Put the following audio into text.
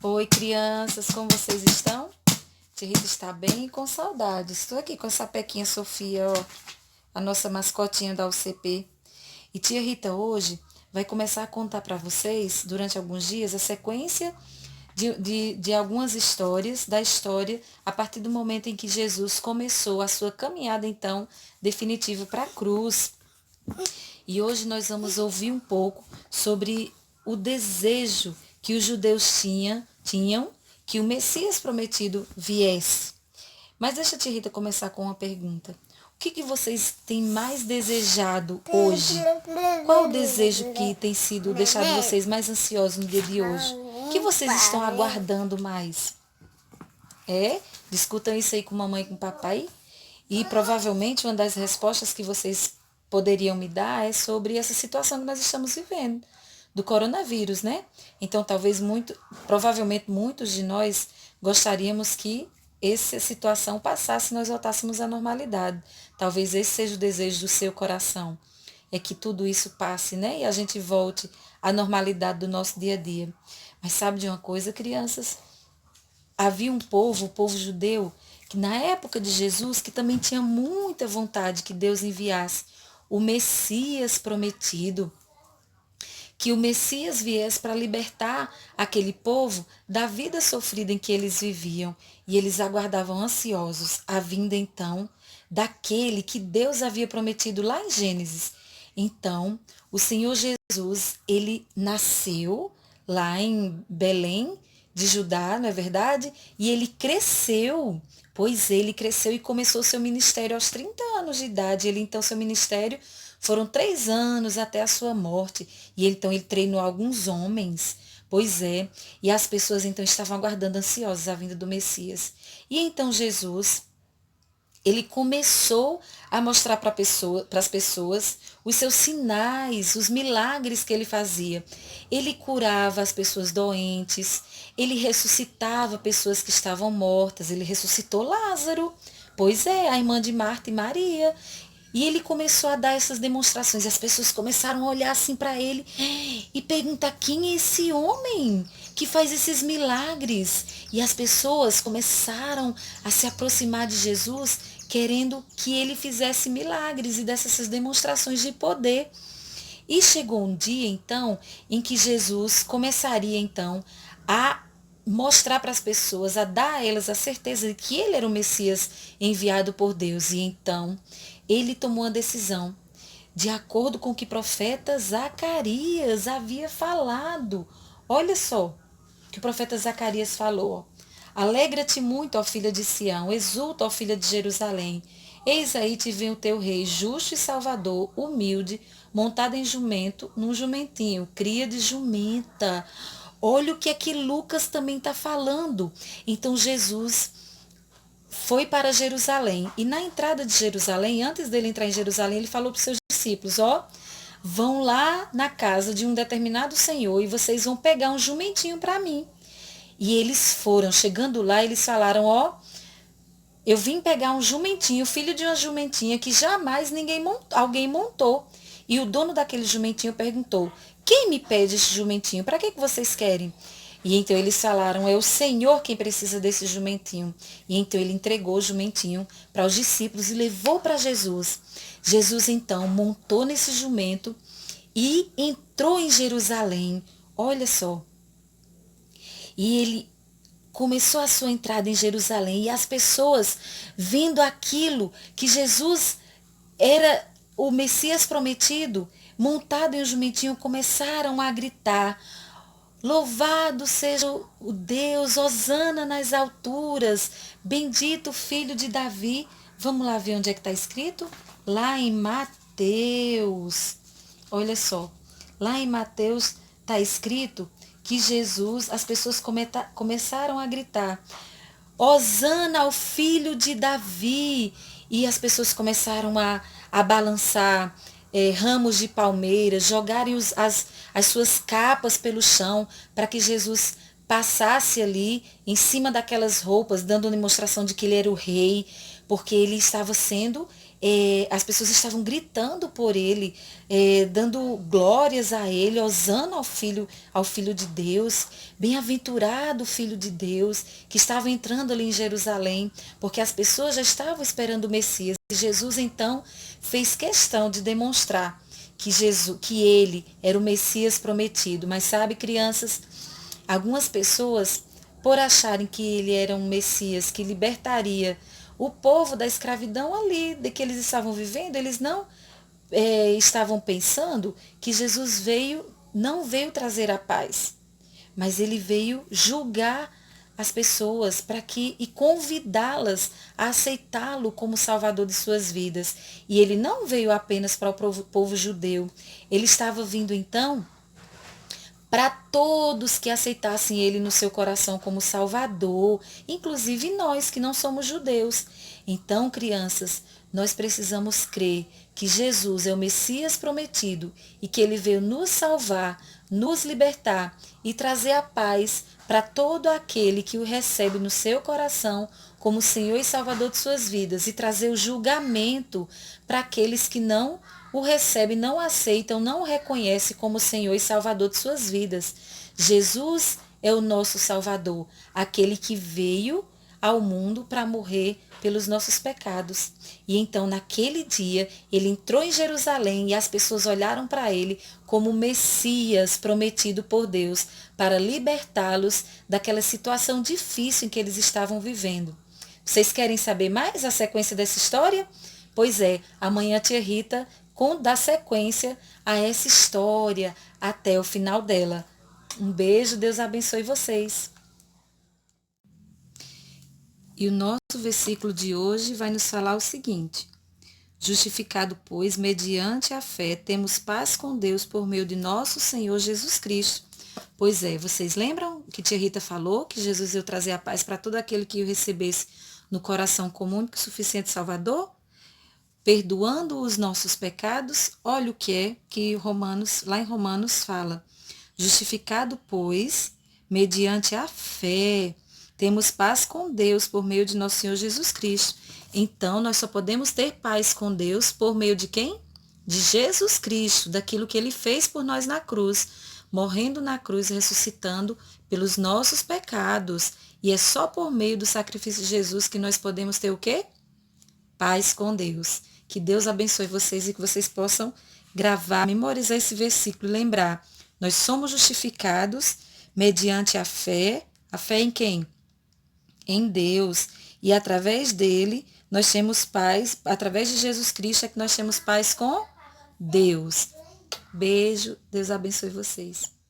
Oi, crianças, como vocês estão? Tia Rita está bem e com saudades. Estou aqui com essa Pequinha Sofia, ó, a nossa mascotinha da UCP. E tia Rita hoje vai começar a contar para vocês, durante alguns dias, a sequência de algumas histórias, da história, a partir do momento em que Jesus começou a sua caminhada, então, definitiva para a cruz. E hoje nós vamos ouvir um pouco sobre o desejo que os judeus tinham que o Messias prometido viesse. Mas deixa a tia Rita começar com uma pergunta. O que vocês têm mais desejado hoje? Qual o desejo que tem sido deixado vocês mais ansiosos no dia de hoje? O que vocês estão aguardando mais? Discutam isso aí com mamãe e com papai. E provavelmente uma das respostas que vocês poderiam me dar é sobre essa situação que nós estamos vivendo, do coronavírus, né? Então, provavelmente muitos de nós gostaríamos que essa situação passasse e nós voltássemos à normalidade. Talvez esse seja o desejo do seu coração, é que tudo isso passe, né? E a gente volte à normalidade do nosso dia a dia. Mas sabe de uma coisa, crianças? Havia um povo, o povo judeu, que na época de Jesus, que também tinha muita vontade que Deus enviasse o Messias prometido, que o Messias viesse para libertar aquele povo da vida sofrida em que eles viviam. E eles aguardavam ansiosos a vinda então daquele que Deus havia prometido lá em Gênesis. Então, o Senhor Jesus, ele nasceu lá em Belém de Judá, não é verdade? E ele cresceu. Pois ele cresceu e começou seu ministério aos 30 anos de idade. Ele então, seu ministério foram 3 anos até a sua morte. E ele treinou alguns homens. Pois é. E as pessoas então estavam aguardando ansiosas a vinda do Messias. E então Jesus, ele começou a mostrar para as pessoas os seus sinais, os milagres que ele fazia. Ele curava as pessoas doentes, ele ressuscitava pessoas que estavam mortas, ele ressuscitou Lázaro, pois é, a irmã de Marta e Maria. E ele começou a dar essas demonstrações. E as pessoas começaram a olhar assim para ele e perguntar: quem é esse homem que faz esses milagres? E as pessoas começaram a se aproximar de Jesus, querendo que ele fizesse milagres e desse essas demonstrações de poder. E chegou um dia, então, em que Jesus começaria, então, a mostrar para as pessoas, a dar a elas a certeza de que ele era o Messias enviado por Deus. E então, ele tomou uma decisão, de acordo com o que o profeta Zacarias havia falado. Olha só o que o profeta Zacarias falou. Alegra-te muito, ó filha de Sião, exulta, ó filha de Jerusalém. Eis aí te vem o teu rei, justo e salvador, humilde, montado em jumento, num jumentinho, cria de jumenta. Olha o que é que Lucas também está falando. Então Jesus foi para Jerusalém. E na entrada de Jerusalém, antes dele entrar em Jerusalém, ele falou para os seus discípulos, ó, vão lá na casa de um determinado senhor e vocês vão pegar um jumentinho para mim. E eles foram, chegando lá, eles falaram, ó, eu vim pegar um jumentinho, filho de uma jumentinha que jamais alguém montou. E o dono daquele jumentinho perguntou, quem me pede esse jumentinho? Para que vocês querem? E então eles falaram, é o Senhor quem precisa desse jumentinho. E então ele entregou o jumentinho para os discípulos e levou para Jesus. Jesus então montou nesse jumento e entrou em Jerusalém. Olha só. E ele começou a sua entrada em Jerusalém e as pessoas, vendo aquilo que Jesus era o Messias prometido, montado em um jumentinho, começaram a gritar, louvado seja o Deus, hosana nas alturas, bendito o filho de Davi. Vamos lá ver onde é que está escrito? Lá em Mateus. Olha só, lá em Mateus está escrito que Jesus, as pessoas começaram a gritar, hosana ao filho de Davi. E as pessoas começaram a balançar ramos de palmeiras, jogarem as suas capas pelo chão para que Jesus passasse ali em cima daquelas roupas, dando demonstração de que ele era o rei, porque ele estava sendo as pessoas estavam gritando por ele, dando glórias a ele, hosana ao filho de Deus, bem-aventurado o Filho de Deus, que estava entrando ali em Jerusalém, porque as pessoas já estavam esperando o Messias. E Jesus então fez questão de demonstrar que ele era o Messias prometido. Mas sabe, crianças, algumas pessoas, por acharem que ele era um Messias que libertaria o povo da escravidão ali, de que eles estavam vivendo, eles não estavam pensando que Jesus não veio trazer a paz, mas ele veio julgar as pessoas e convidá-las a aceitá-lo como Salvador de suas vidas. E ele não veio apenas para o povo judeu, ele estava vindo então para todos que aceitassem ele no seu coração como Salvador, inclusive nós que não somos judeus. Então, crianças, nós precisamos crer que Jesus é o Messias prometido e que ele veio nos salvar, nos libertar e trazer a paz para todo aquele que o recebe no seu coração como Senhor e Salvador de suas vidas, e trazer o julgamento para aqueles que não o recebem, não aceitam, não o reconhecem como Senhor e Salvador de suas vidas. Jesus é o nosso Salvador, aquele que veio ao mundo para morrer pelos nossos pecados. E então, naquele dia, ele entrou em Jerusalém e as pessoas olharam para ele como o Messias prometido por Deus para libertá-los daquela situação difícil em que eles estavam vivendo. Vocês querem saber mais a sequência dessa história? Pois é, amanhã a tia Rita dá sequência a essa história até o final dela. Um beijo, Deus abençoe vocês. E o nosso versículo de hoje vai nos falar o seguinte: justificado, pois, mediante a fé, temos paz com Deus por meio de nosso Senhor Jesus Cristo. Pois é, vocês lembram que tia Rita falou que Jesus ia trazer a paz para todo aquele que o recebesse no coração como único e suficiente Salvador? Perdoando os nossos pecados, olha o que é que lá em Romanos fala. Justificado, pois, mediante a fé, temos paz com Deus por meio de nosso Senhor Jesus Cristo. Então, nós só podemos ter paz com Deus por meio de quem? De Jesus Cristo, daquilo que ele fez por nós na cruz, morrendo na cruz e ressuscitando pelos nossos pecados. E é só por meio do sacrifício de Jesus que nós podemos ter o quê? Paz com Deus. Que Deus abençoe vocês e que vocês possam gravar, memorizar esse versículo e lembrar. Nós somos justificados mediante a fé. A fé em quem? Em Deus. E através dele, nós temos paz. Através de Jesus Cristo é que nós temos paz com Deus. Beijo. Deus abençoe vocês.